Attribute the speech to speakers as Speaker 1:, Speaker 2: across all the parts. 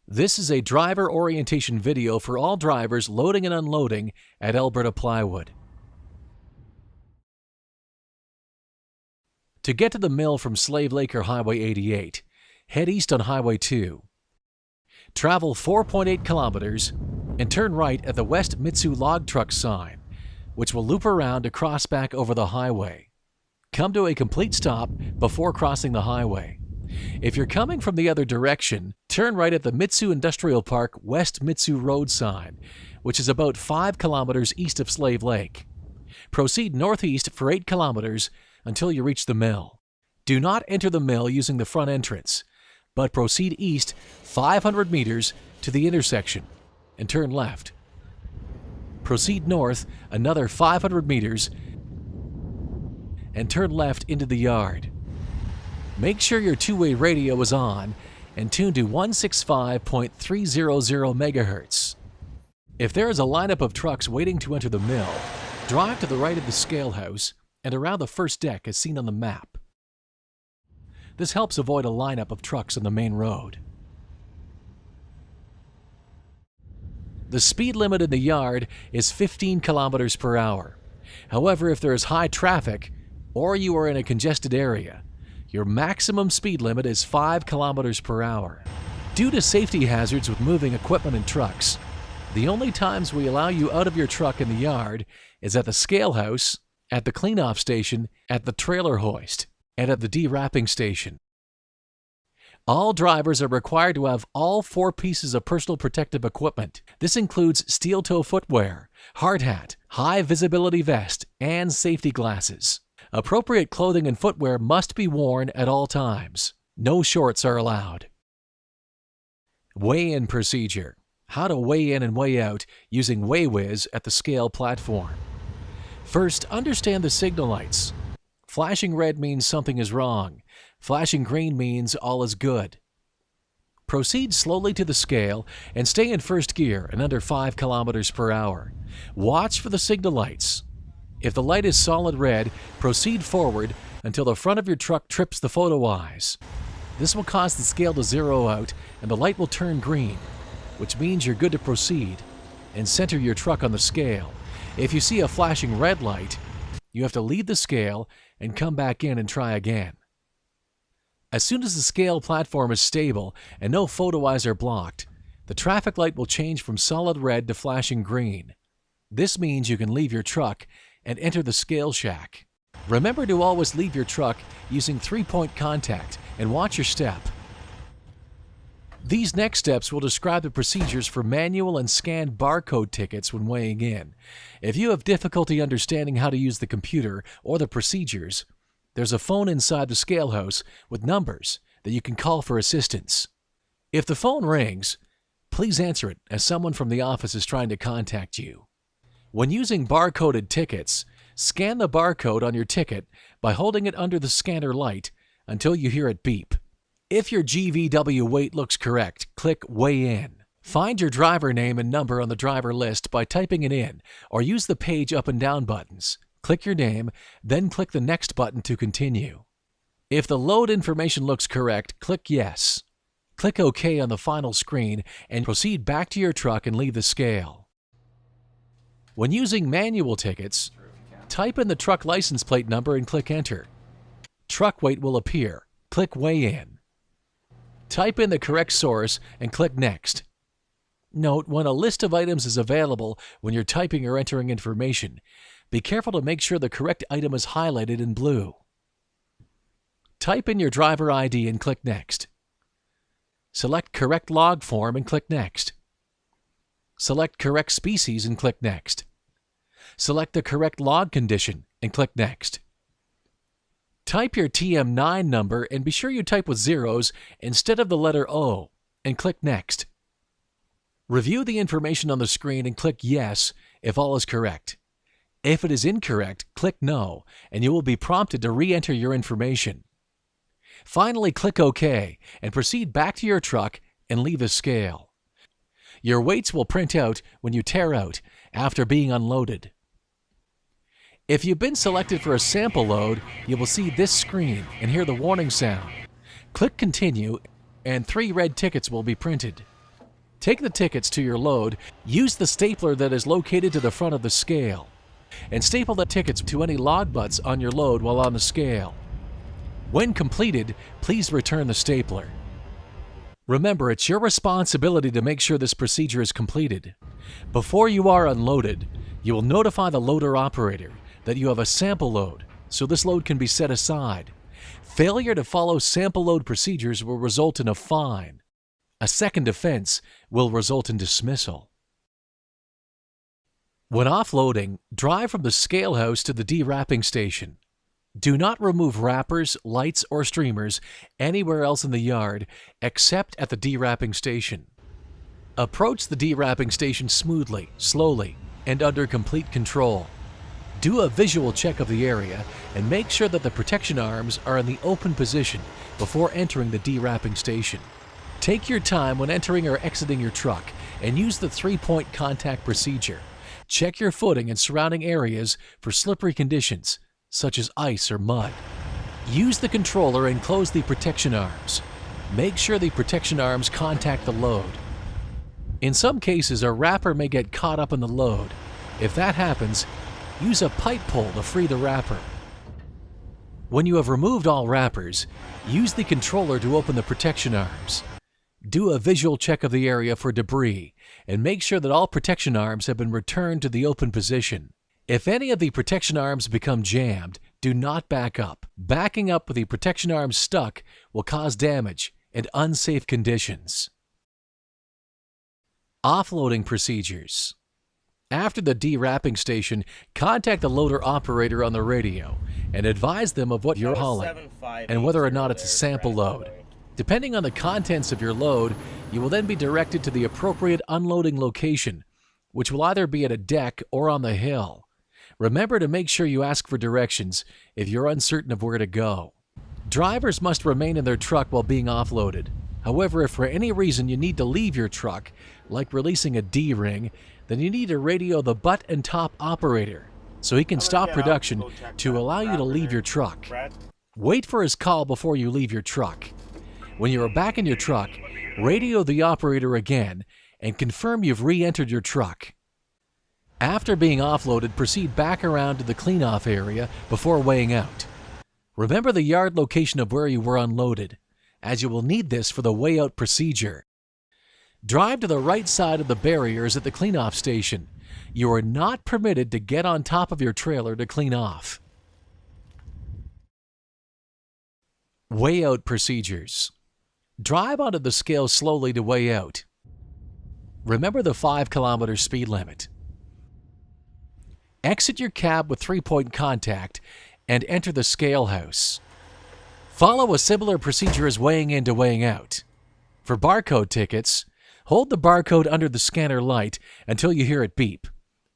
Speaker 1: This is a driver orientation video for all drivers loading and unloading at Alberta Plywood. To get to the mill from Slave Lake or Highway 88, head east on Highway 2. Travel 4.8 kilometers and turn right at the West Mitsu log truck sign, which will loop around to cross back over the highway. Come to a complete stop before crossing the highway. If you're coming from the other direction, turn right at the Mitsu Industrial Park West Mitsu Road sign, which is about 5 kilometers east of Slave Lake. Proceed northeast for 8 kilometers until you reach the mill. Do not enter the mill using the front entrance, but proceed east 500 meters to the intersection and turn left. Proceed north another 500 meters and turn left into the yard. Make sure your two-way radio is on and tune to 165.300 MHz. If there is a lineup of trucks waiting to enter the mill, drive to the right of the scale house and around the first deck as seen on the map. This helps avoid a lineup of trucks on the main road. The speed limit in the yard is 15 kilometers per hour. However, if there is high traffic or you are in a congested area, your maximum speed limit is 5 kilometers per hour. Due to safety hazards with moving equipment and trucks, the only times we allow you out of your truck in the yard is at the scale house, at the cleanoff station, at the trailer hoist, and at the dewrapping station. All drivers are required to have all 4 pieces of personal protective equipment. This includes steel-toe footwear, hard hat, high visibility vest, and safety glasses. Appropriate clothing and footwear must be worn at all times. No shorts are allowed. Weigh-in procedure. How to weigh in and weigh out using WeighWiz at the scale platform. First, understand the signal lights. Flashing red means something is wrong. Flashing green means all is good. Proceed slowly to the scale and stay in first gear and under 5 kilometers per hour. Watch for the signal lights. If the light is solid red, proceed forward until the front of your truck trips the photo eyes. This will cause the scale to zero out and the light will turn green, which means you're good to proceed, and center your truck on the scale. If you see a flashing red light, you have to leave the scale and come back in and try again. As soon as the scale platform is stable and no photo eyes are blocked, the traffic light will change from solid red to flashing green. This means you can leave your truck and enter the scale shack. Remember to always leave your truck using 3-point contact and watch your step. These next steps will describe the procedures for manual and scanned barcode tickets when weighing in. If you have difficulty understanding how to use the computer or the procedures, there's a phone inside the scale house with numbers that you can call for assistance. If the phone rings, please answer it as someone from the office is trying to contact you. When using barcoded tickets, scan the barcode on your ticket by holding it under the scanner light until you hear it beep. If your GVW weight looks correct, click Weigh In. Find your driver name and number on the driver list by typing it in, or use the page up and down buttons. Click your name, then click the next button to continue. If the load information looks correct, click Yes. Click OK on the final screen and proceed back to your truck and leave the scale. When using manual tickets, type in the truck license plate number and click Enter. Truck weight will appear. Click Weigh In. Type in the correct source and click Next. Note, when a list of items is available when you're typing or entering information, be careful to make sure the correct item is highlighted in blue. Type in your driver ID and click Next. Select Correct Log Form and click Next. Select Correct Species and click Next. Select the correct log condition and click Next. Type your TM9 number and be sure you type with zeros instead of the letter O and click Next. Review the information on the screen and click Yes if all is correct. If it is incorrect, click No and you will be prompted to re-enter your information. Finally, click OK and proceed back to your truck and leave the scale. Your weights will print out when you tear out after being unloaded. If you've been selected for a sample load, you will see this screen and hear the warning sound. Click Continue and 3 red tickets will be printed. Take the tickets to your load, use the stapler that is located to the front of the scale, and staple the tickets to any log butts on your load while on the scale. When completed, please return the stapler. Remember, it's your responsibility to make sure this procedure is completed. Before you are unloaded, you will notify the loader operator that you have a sample load, so this load can be set aside. Failure to follow sample load procedures will result in a fine. A second offense will result in dismissal. When offloading, drive from the scale house to the de-wrapping station. Do not remove wrappers, lights, or streamers anywhere else in the yard except at the de-wrapping station. Approach the de-wrapping station smoothly, slowly, and under complete control. Do a visual check of the area and make sure that the protection arms are in the open position before entering the de-wrapping station. Take your time when entering or exiting your truck and use the 3-point contact procedure. Check your footing and surrounding areas for slippery conditions, such as ice or mud. Use the controller and close the protection arms. Make sure the protection arms contact the load. In some cases, a wrapper may get caught up in the load. If that happens, use a pipe pull to free the wrapper. When you have removed all wrappers, use the controller to open the protection arms. Do a visual check of the area for debris and make sure that all protection arms have been returned to the open position. If any of the protection arms become jammed, do not back up. Backing up with the protection arms stuck will cause damage and unsafe conditions. Offloading procedures. After the de-wrapping station, contact the loader operator on the radio and advise them of what you're hauling and whether or not it's a sample load. Depending on the contents of your load, you will then be directed to the appropriate unloading location, which will either be at a deck or on the hill. Remember to make sure you ask for directions if you're uncertain of where to go. Drivers must remain in their truck while being offloaded. However, if for any reason you need to leave your truck, like releasing a D-ring, then you need to radio the butt and top operator so he can stop production to allow you to leave your truck. Wait for his call before you leave your truck. When you are back in your truck, radio the operator again and confirm you've re-entered your truck. After being offloaded, proceed back around to the clean-off area before weighing out. Remember the yard location of where you were unloaded, as you will need this for the weigh-out procedure. Drive to the right side of the barriers at the clean-off station. You are not permitted to get on top of your trailer to clean off. Weigh-out procedures. Drive onto the scale slowly to weigh out. Remember the 5-kilometer speed limit. Exit your cab with 3-point contact and enter the scale house. Follow a similar procedure as weighing in to weighing out. For barcode tickets, hold the barcode under the scanner light until you hear it beep.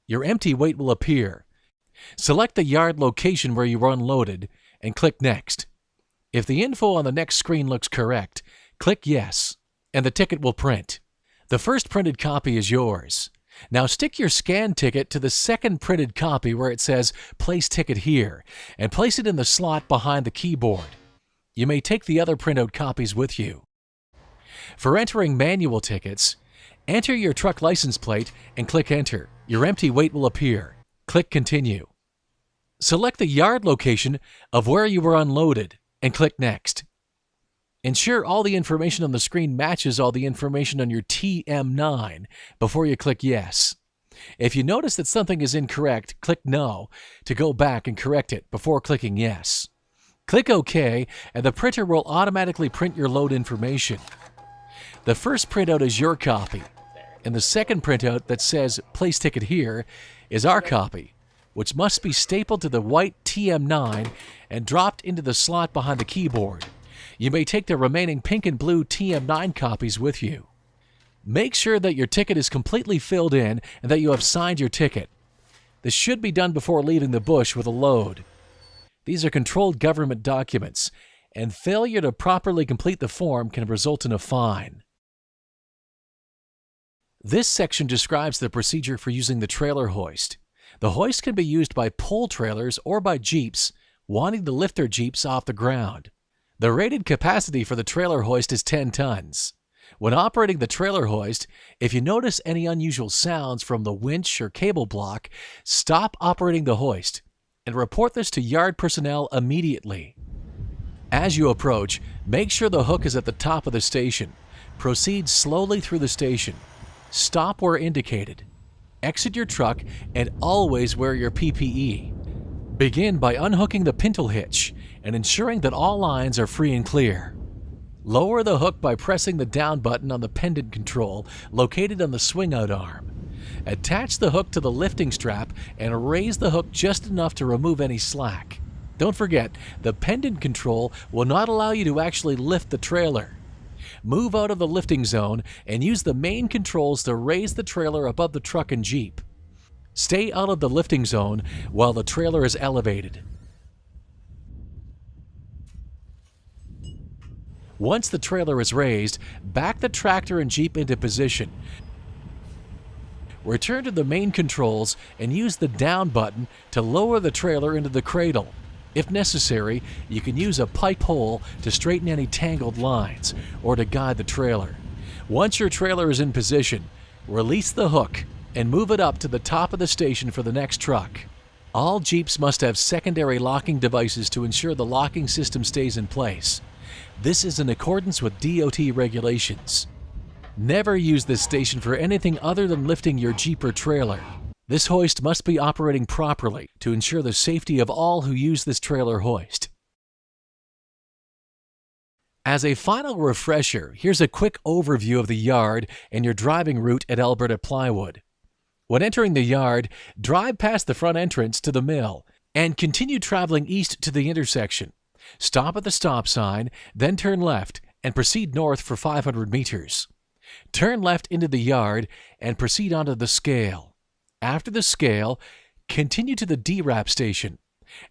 Speaker 1: Your empty weight will appear. Select the yard location where you were unloaded and click Next. If the info on the next screen looks correct, click Yes, and the ticket will print. The first printed copy is yours. Now stick your scanned ticket to the second printed copy where it says Place Ticket Here, and place it in the slot behind the keyboard. You may take the other printout copies with you. For entering manual tickets, enter your truck license plate and click Enter. Your empty weight will appear. Click Continue. Select the yard location of where you were unloaded and click Next. Ensure all the information on the screen matches all the information on your TM9 before you click Yes. If you notice that something is incorrect, click No to go back and correct it before clicking Yes. Click OK, and the printer will automatically print your load information. The first printout is your copy, and the second printout that says Place Ticket Here is our copy, which must be stapled to the white TM9 and dropped into the slot behind the keyboard. You may take the remaining pink and blue TM9 copies with you. Make sure that your ticket is completely filled in and that you have signed your ticket. This should be done before leaving the bush with a load. These are controlled government documents, and failure to properly complete the form can result in a fine. This section describes the procedure for using the trailer hoist. The hoist can be used by pull trailers or by Jeeps wanting to lift their Jeeps off the ground. The rated capacity for the trailer hoist is 10 tons. When operating the trailer hoist, if you notice any unusual sounds from the winch or cable block, stop operating the hoist and report this to yard personnel immediately. As you approach, make sure the hook is at the top of the station. Proceed slowly through the station. Stop where indicated. Exit your truck and always wear your PPE. Begin by unhooking the pintle hitch and ensuring that all lines are free and clear. Lower the hook by pressing the down button on the pendant control located on the swing-out arm. Attach the hook to the lifting strap and raise the hook just enough to remove any slack. Don't forget, the pendant control will not allow you to actually lift the trailer. Move out of the lifting zone and use the main controls to raise the trailer above the truck and Jeep. Stay out of the lifting zone while the trailer is elevated. Once the trailer is raised, back the tractor and Jeep into position. Return to the main controls and use the down button to lower the trailer into the cradle. If necessary, you can use a pipe pole to straighten any tangled lines or to guide the trailer. Once your trailer is in position, release the hook and move it up to the top of the station for the next truck. All Jeeps must have secondary locking devices to ensure the locking system stays in place. This is in accordance with DOT regulations. Never use this station for anything other than lifting your Jeep or trailer. This hoist must be operating properly to ensure the safety of all who use this trailer hoist. As a final refresher, here's a quick overview of the yard and your driving route at Alberta Plywood. When entering the yard, drive past the front entrance to the mill and continue traveling east to the intersection. Stop at the stop sign, then turn left and proceed north for 500 meters. Turn left into the yard and proceed onto the scale. After the scale, continue to the D-wrap station.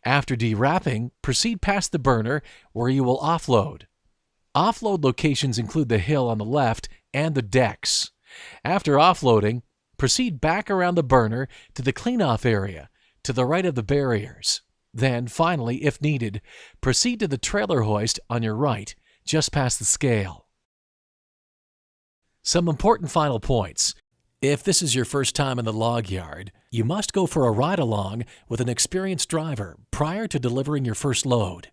Speaker 1: After D-wrapping, proceed past the burner where you will offload. Offload locations include the hill on the left and the decks. After offloading, proceed back around the burner to the clean-off area to the right of the barriers. Then, finally, if needed, proceed to the trailer hoist on your right, just past the scale. Some important final points. If this is your first time in the log yard, you must go for a ride-along with an experienced driver prior to delivering your first load.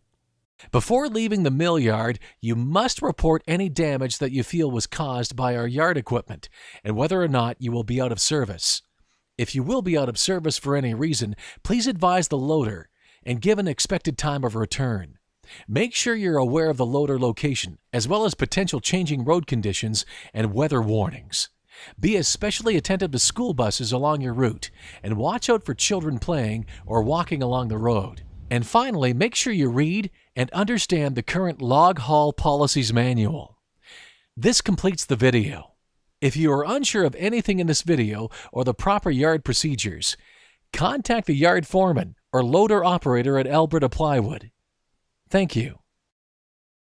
Speaker 1: Before leaving the mill yard, you must report any damage that you feel was caused by our yard equipment and whether or not you will be out of service. If you will be out of service for any reason, please advise the loader and give an expected time of return. Make sure you're aware of the loader location, as well as potential changing road conditions and weather warnings. Be especially attentive to school buses along your route, and watch out for children playing or walking along the road. And finally, make sure you read and understand the current Log Haul Policies Manual. This completes the video. If you are unsure of anything in this video or the proper yard procedures, contact the yard foreman or loader operator at Alberta Plywood. Thank you.